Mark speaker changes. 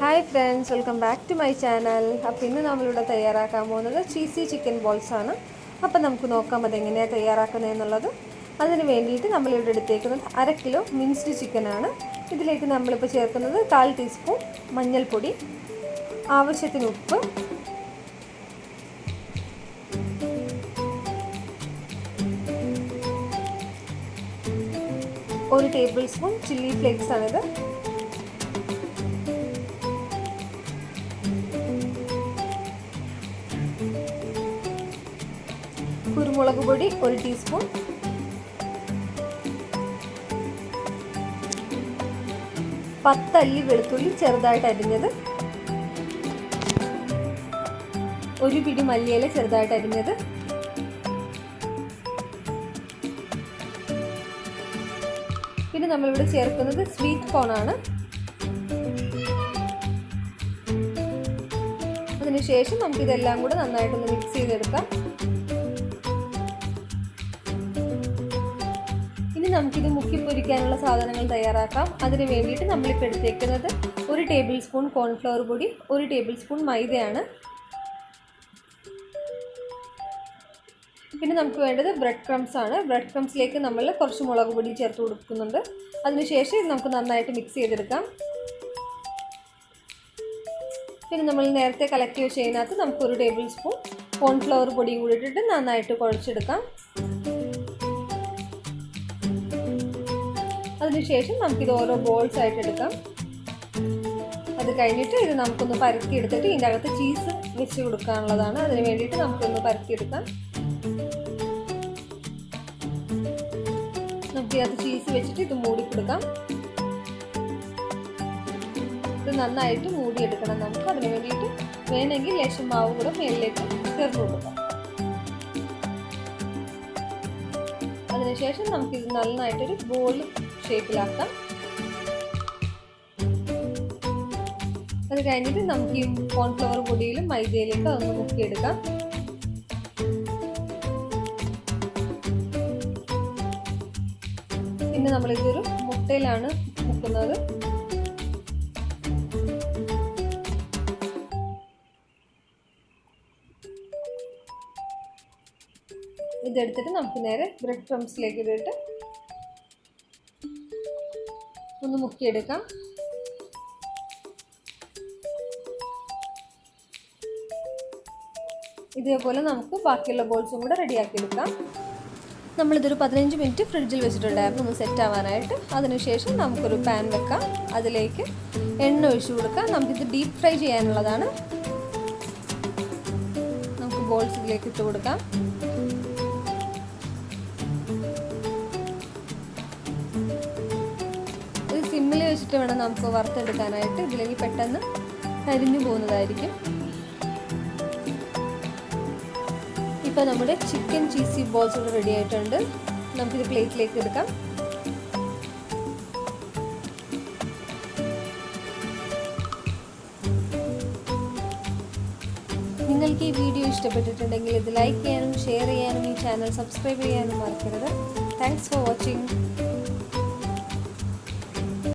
Speaker 1: Hi friends, welcome back to my channel. അപ്പോൾ ഇന്ന് നമ്മളിവിടെ തയ്യാറാക്കാൻ പോകുന്നത് ചീസി ചിക്കൻ ബോൾസ് ആണ്. അപ്പോൾ നമുക്ക് നോക്കാം അതെങ്ങനെയാണ് തയ്യാറാക്കുന്നതെന്നുള്ളത്. അതിന് വേണ്ടിയിട്ട് നമ്മളിവിടെ എടുത്തേക്കുന്നത് 1/2 കിലോ മിൻസ്ഡ് ചിക്കൻ ആണ്. ഇതിലേക്ക് നമ്മളിപ്പോൾ ചേർക്കുന്നത് 1/4 ടീസ്പൂൺ മഞ്ഞൾപ്പൊടി, ആവശ്യത്തിന് ഉപ്പ്, ഒരു ടേബിൾ സ്പൂൺ ചില്ലി ഫ്ലേക്സ് ആണിത്, കുരുമുളക് പൊടി 1 ടീസ്പൂൺ, പത്തല്ലി വെളുത്തുള്ളി ചെറുതായിട്ട് അരിഞ്ഞത്, ഒരു പിടി മല്ലിയില ചെറുതായിട്ട് അരിഞ്ഞത്, പിന്നെ നമ്മളിവിടെ ചേർക്കുന്നത് സ്വീറ്റ് കോൺ ആണ്. അതിനുശേഷം നമുക്കിതെല്ലാം കൂടെ നന്നായിട്ടൊന്ന് മിക്സ് ചെയ്തെടുക്കാം. ഇനി നമുക്കിത് മുക്കി പൊരിക്കാനുള്ള സാധനങ്ങൾ തയ്യാറാക്കാം. അതിന് വേണ്ടിയിട്ട് നമ്മളിപ്പോൾ എടുത്തേക്കുന്നത് 1 ടേബിൾ സ്പൂൺ കോൺഫ്ലവർ പൊടി, 1 ടേബിൾ സ്പൂൺ മൈദയാണ്. പിന്നെ നമുക്ക് വേണ്ടത് ബ്രെഡ് ക്രംസ് ആണ്. ബ്രെഡ് ക്രംസിലേക്ക് നമ്മൾ കുറച്ച് മുളക് പൊടി ചേർത്ത് കൊടുക്കുന്നുണ്ട്. അതിനുശേഷം ഇത് നമുക്ക് നന്നായിട്ട് മിക്സ് ചെയ്തെടുക്കാം. പിന്നെ നമ്മൾ നേരത്തെ കലക്കി വെച്ചതിനകത്ത് നമുക്ക് 1 ടേബിൾ സ്പൂൺ കോൺഫ്ലവർ പൊടി കൂടി ഇട്ടിട്ട് നന്നായിട്ട് കുഴച്ചെടുക്കാം. അതിനുശേഷം നമുക്കിത് ഓരോ ബോൾസ് ആയിട്ട് എടുക്കാം. അത് കഴിഞ്ഞിട്ട് ഇത് നമുക്കൊന്ന് പരത്തി എടുത്തിട്ട് ഇതിൻ്റെ അകത്ത് ചീസ് വെച്ച് കൊടുക്കാനുള്ളതാണ്. അതിന് വേണ്ടിയിട്ട് നമുക്കൊന്ന് പരത്തിയെടുക്കാം. നമുക്കിതിനകത്ത് ചീസ് വെച്ചിട്ട് ഇത് മൂടി കൊടുക്കാം. ഇത് നന്നായിട്ട് മൂടിയെടുക്കണം നമുക്ക്. അതിന് വേണ്ടിയിട്ട് വേണമെങ്കിൽ ലേശം മാവ് കൂടെ മേലിലേക്ക് ചേർത്ത് കൊടുക്കാം. അതിനുശേഷം നമുക്കിത് നന്നായിട്ടൊരു ബോൾ ഷേപ്പിലാക്കാം. അത് കഴിഞ്ഞിട്ട് നമുക്ക് ഈ കോൺഫ്ലവർ പൊടിയിലും മൈദയിലേക്ക് അതൊന്ന് മുക്കിയെടുക്കാം. പിന്നെ നമ്മളിതൊരു മുട്ടയിലാണ് മുക്കുന്നത്. ഇതെടുത്തിട്ട് നമുക്ക് നേരെ ബ്രെഡ് ക്രംസിലേക്ക് ഇട്ടിട്ട് ഒന്ന് മുക്കിയെടുക്കാം. ഇതേപോലെ നമുക്ക് ബാക്കിയുള്ള ബോൾസും കൂടെ റെഡിയാക്കി എടുക്കാം. നമ്മളിതൊരു 15 മിനിറ്റ് ഫ്രിഡ്ജിൽ വെച്ചിട്ടുണ്ടായിരുന്നു ഒന്ന് സെറ്റ് ആവാനായിട്ട്. അതിനുശേഷം നമുക്കൊരു പാൻ വെക്കാം. അതിലേക്ക് എണ്ണ ഒഴിച്ചു കൊടുക്കാം. നമുക്കിത് ഡീപ്പ് ഫ്രൈ ചെയ്യാനുള്ളതാണ്. നമുക്ക് ബോൾസ് ഇതിലേക്ക് ഇട്ട് കൊടുക്കാം. ഇത് സിമ്മിൽ വെച്ചിട്ട് വേണം നമുക്ക് വറുത്തെടുക്കാനായിട്ട്. ഇതിലേക്ക് പെട്ടെന്ന് കരിഞ്ഞു പോകുന്നതായിരിക്കും. ഇപ്പോൾ നമ്മുടെ ചിക്കൻ ചീസി ബോൾസ് ഇവിടെ റെഡി ആയിട്ടുണ്ട്. നമുക്കിത് പ്ലേറ്റിലേക്ക് എടുക്കാം. നിങ്ങൾക്ക് ഈ വീഡിയോ ഇഷ്ടപ്പെട്ടിട്ടുണ്ടെങ്കിൽ ഇത് ലൈക്ക് ചെയ്യാനും ഷെയർ ചെയ്യാനും ഈ ചാനൽ സബ്സ്ക്രൈബ് ചെയ്യാനും മറക്കരുത്. Thanks for watching.